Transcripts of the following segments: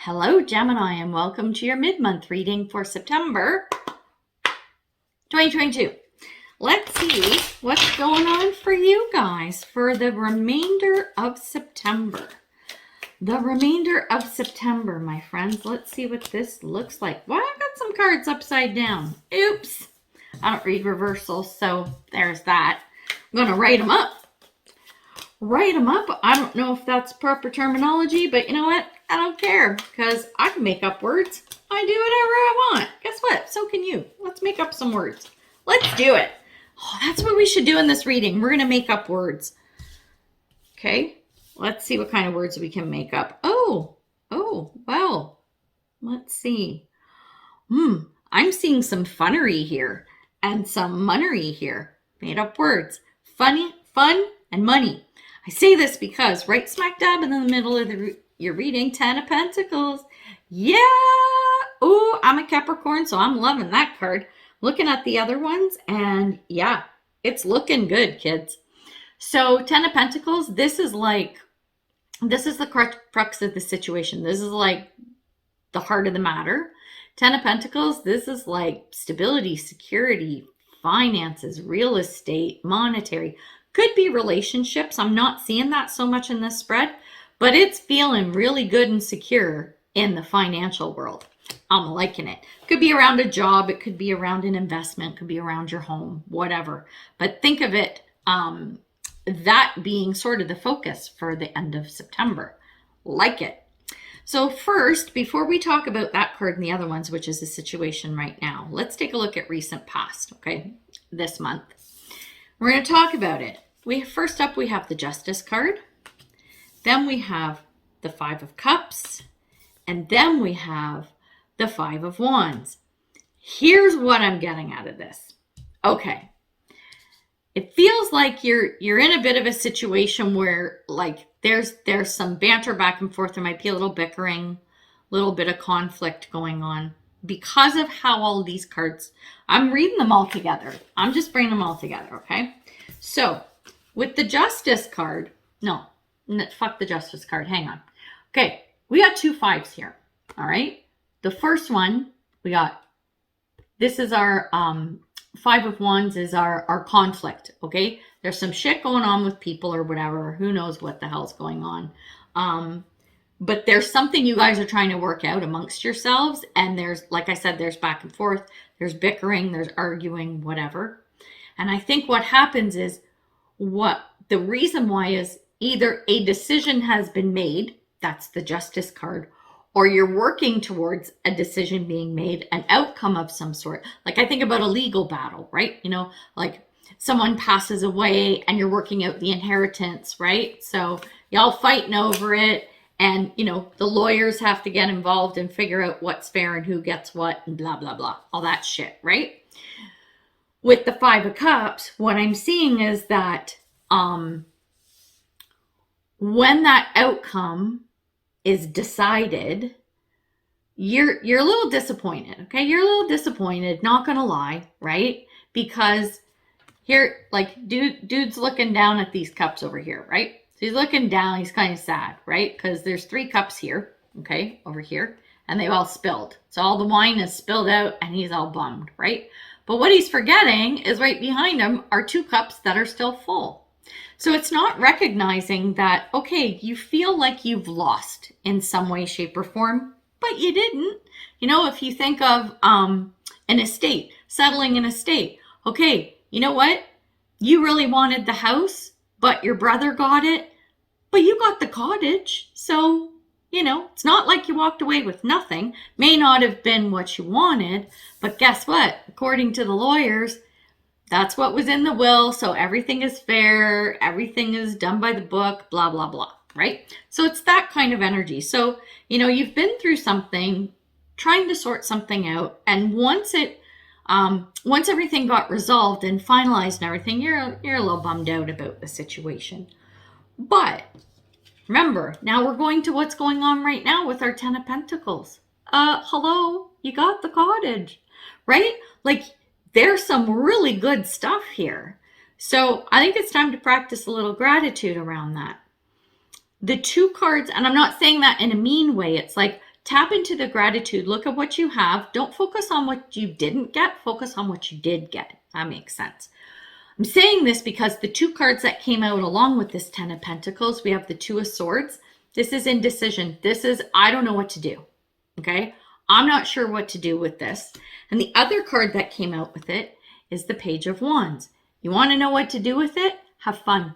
Hello, Gemini, and welcome to your mid-month reading for September 2022. Let's see what's going on for you guys for the remainder of September. The remainder of September, my friends. Let's see what this looks like. Well, I got some cards upside down. Oops. I don't read reversals, so there's that. I'm going to write them up. I don't know if that's proper terminology, but you know what? I don't care because I can make up words. I do whatever I want. Guess what? So can you. Let's make up some words. Let's do it. Oh, that's what we should do in this reading. We're going to make up words. Okay. Let's see what kind of words we can make up. Oh, wow. Let's see. I'm seeing some funnery here and some money here. Made up words. Funny, fun, and money. I say this because right smack dab in the middle of your reading, 10 of Pentacles. Yeah. Oh, I'm a Capricorn, so I'm loving that card. Looking at the other ones, and yeah, it's looking good, kids. So 10 of Pentacles, this is the crux of the situation. This is like the heart of the matter. 10 of Pentacles, this is like stability, security, finances, real estate, monetary. Could be relationships. I'm not seeing that so much in this spread, but it's feeling really good and secure in the financial world. I'm liking it. Could be around a job. It could be around an investment. Could be around your home, whatever. But think of it, that being sort of the focus for the end of September. Like it. So first, before we talk about that card and the other ones, which is the situation right now, let's take a look at recent past, okay, this month. We're going to talk about it. First up, we have the Justice card. Then we have the Five of Cups. And then we have the Five of Wands. Here's what I'm getting out of this. Okay. It feels like you're in a bit of a situation where like there's some banter back and forth. There might be a little bickering, a little bit of conflict going on because of how all these cards, I'm reading them all together. I'm just bringing them all together, okay? So with the Justice card, no, fuck the Justice card. Hang on. Okay, we got two fives here, all right? The first one, this is our Five of Wands is our conflict, okay? There's some shit going on with people or whatever. Who knows what the hell's going on. But there's something you guys are trying to work out amongst yourselves. And there's, like I said, there's back and forth. There's bickering. There's arguing, whatever. And I think what happens is the reason why is either a decision has been made. That's the Justice card. Or you're working towards a decision being made, an outcome of some sort. Like I think about a legal battle, right? You know, like someone passes away and you're working out the inheritance, right? So y'all fighting over it. And, you know, the lawyers have to get involved and figure out what's fair and who gets what and blah, blah, blah. All that shit, right? With the Five of Cups, what I'm seeing is that when that outcome is decided, you're a little disappointed, okay? You're a little disappointed, not gonna lie, right? Because here, like, dude's looking down at these cups over here, right? So he's looking down, he's kind of sad, right? Because there's three cups here, okay, over here, and they've all spilled. So all the wine is spilled out and he's all bummed, right? But what he's forgetting is right behind him are two cups that are still full. So it's not recognizing that, okay, you feel like you've lost in some way, shape, or form, but you didn't. You know, if you think of an estate, settling an estate, okay, you know what? You really wanted the house, but your brother got it, but you got the cottage. So, you know, it's not like you walked away with nothing. May not have been what you wanted, but guess what? According to the lawyers, that's what was in the will. So everything is fair. Everything is done by the book, blah, blah, blah, right? So it's that kind of energy. So, you know, you've been through something, trying to sort something out. And once everything got resolved and finalized and everything, you're a little bummed out about the situation. But remember, now we're going to what's going on right now with our 10 of Pentacles. Hello, you got the cottage, right? Like, there's some really good stuff here. So I think it's time to practice a little gratitude around that. The two cards, and I'm not saying that in a mean way, it's like tap into the gratitude. Look at what you have. Don't focus on what you didn't get. Focus on what you did get. That makes sense. I'm saying this because the 2 cards that came out along with this 10 of Pentacles, we have the 2 of Swords. This is indecision. This is, I don't know what to do. Okay? I'm not sure what to do with this. And the other card that came out with it is the Page of Wands. You want to know what to do with it? Have fun.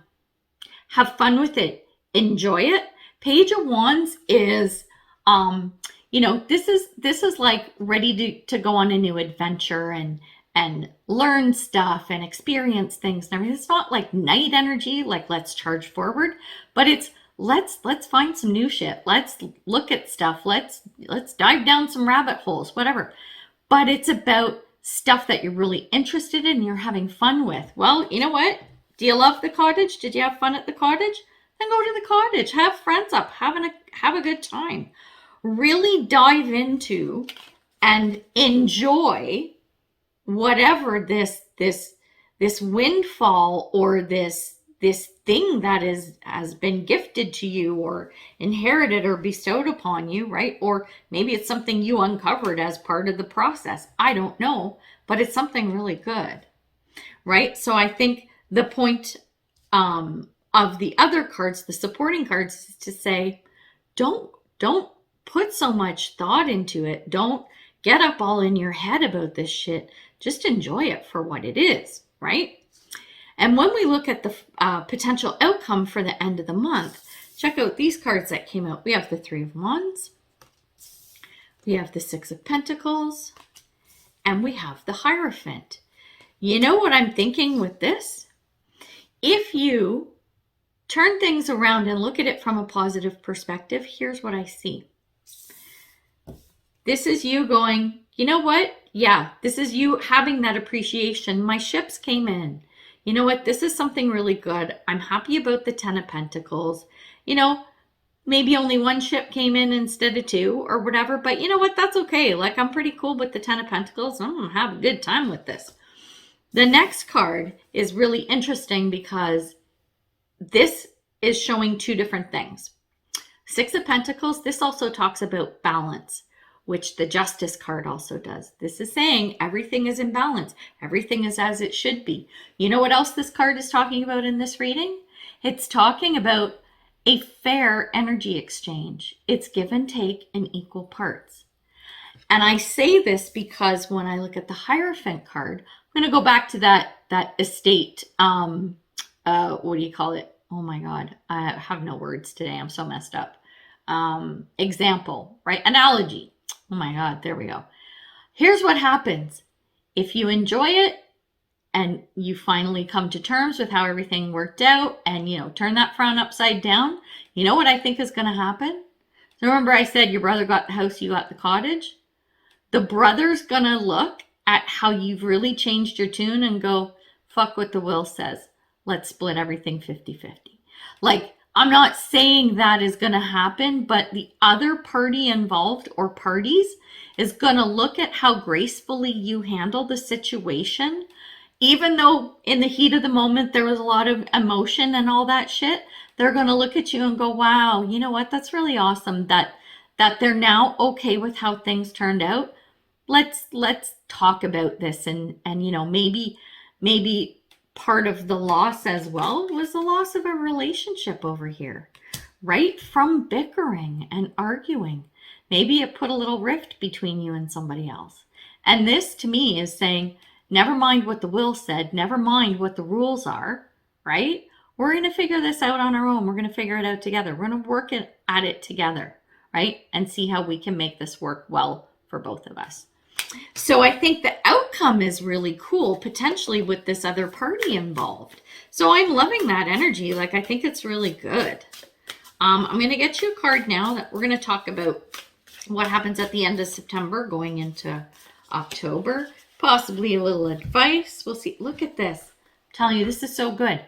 Have fun with it. Enjoy it. Page of Wands is, you know, this is like ready to go on a new adventure and learn stuff and experience things and everything. It's not like knight energy, like let's charge forward, but it's let's find some new shit. Let's look at stuff. Let's dive down some rabbit holes, whatever. But it's about stuff that you're really interested in and you're having fun with. Well, you know what? Do you love the cottage? Did you have fun at the cottage? Then go to the cottage. Have friends up. Have a good time. Really dive into and enjoy whatever this windfall or this thing that has been gifted to you or inherited or bestowed upon you, right? Or maybe it's something you uncovered as part of the process. I don't know, but it's something really good, right? So I think the point of the other cards, the supporting cards, is to say, don't put so much thought into it. Don't get up all in your head about this shit. Just enjoy it for what it is, right? And when we look at the potential outcome for the end of the month, check out these cards that came out. We have the 3 of Wands, we have the 6 of Pentacles, and we have the Hierophant. You know what I'm thinking with this? If you turn things around and look at it from a positive perspective, here's what I see. This is you going, you know what? Yeah, this is you having that appreciation. My ships came in. You know what? This is something really good. I'm happy about the 10 of Pentacles. You know, maybe only 1 ship came in instead of 2 or whatever, but you know what? That's okay. Like, I'm pretty cool with the 10 of Pentacles. I'm going to have a good time with this. The next card is really interesting because this is showing 2 different things. 6 of Pentacles, this also talks about balance, which the Justice card also does. This is saying everything is in balance. Everything is as it should be. You know what else this card is talking about in this reading? It's talking about a fair energy exchange. It's give and take in equal parts. And I say this because when I look at the Hierophant card, I'm going to go back to that estate, what do you call it? Oh my God, I have no words today. I'm so messed up. Example, right? Analogy. Oh my God, there we go. Here's what happens. If you enjoy it and you finally come to terms with how everything worked out and, you know, turn that frown upside down, you know what I think is going to happen? So remember I said your brother got the house, you got the cottage? The brother's going to look at how you've really changed your tune and go, fuck what the will says. Let's split everything 50-50. Like, I'm not saying that is going to happen, but the other party involved or parties is going to look at how gracefully you handle the situation. Even though in the heat of the moment there was a lot of emotion and all that shit, they're going to look at you and go, wow, you know what? That's really awesome that they're now okay with how things turned out. Let's talk about this and you know, maybe part of the loss as well was the loss of a relationship over here, right? From bickering and arguing. Maybe it put a little rift between you and somebody else. And this to me is saying, never mind what the will said, never mind what the rules are, right? We're going to figure this out on our own. We're going to figure it out together. We're going to work at it together, right? And see how we can make this work well for both of us. So I think the outcome is really cool, potentially with this other party involved. So I'm loving that energy. Like, I think it's really good. I'm going to get you a card now that we're going to talk about what happens at the end of September going into October. Possibly a little advice. We'll see. Look at this. I'm telling you, this is so good.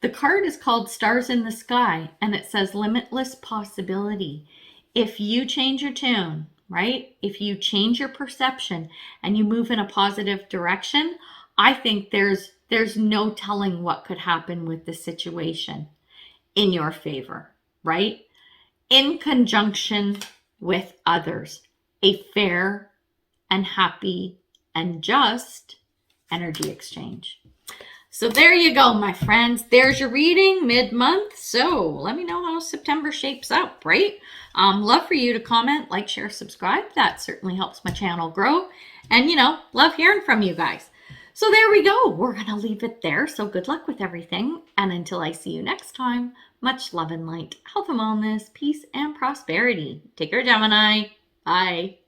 The card is called Stars in the Sky, and it says limitless possibility. If you change your tune, right? If you change your perception and you move in a positive direction, I think there's no telling what could happen with the situation in your favor, right? In conjunction with others. A fair and happy and just energy exchange. So there you go, my friends. There's your reading mid-month. So let me know how September shapes up, right? Love for you to comment, like, share, subscribe. That certainly helps my channel grow. And, love hearing from you guys. So there we go. We're going to leave it there. So good luck with everything. And until I see you next time, much love and light, health and wellness, peace and prosperity. Take care, Gemini. Bye.